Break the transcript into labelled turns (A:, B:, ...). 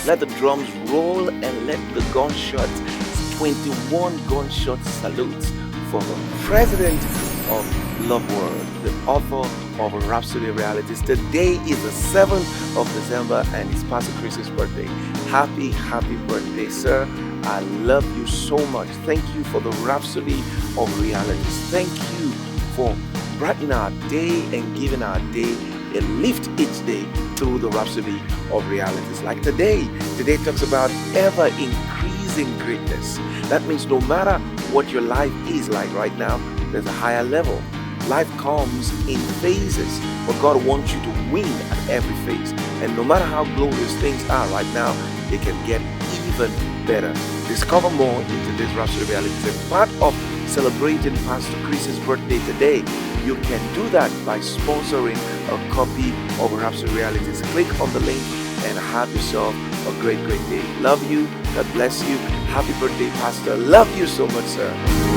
A: Let the drums roll and let the gunshots, 21 gunshot salutes for the president of Love World, the author of Rhapsody Realities. Today is the 7th of December and it's Pastor Chris's birthday. Happy birthday, sir. I love you so much. Thank you for the Rhapsody of Realities. Thank you for brightening our day and giving our day a lift each day through the Rhapsody of Realities. Like today talks about ever increasing greatness. That means no matter what your life is like right now, there's a higher level. Life comes in phases, but God wants you to win at every phase. And no matter how glorious things are right now, they can get even better. Discover more in today's Rhapsody Realities. As part of celebrating Pastor Chris's birthday today, you can do that by sponsoring a copy of Rhapsody Realities. Click on the link and have yourself a great day. Love you. God bless you. Happy birthday, Pastor. Love you so much, sir.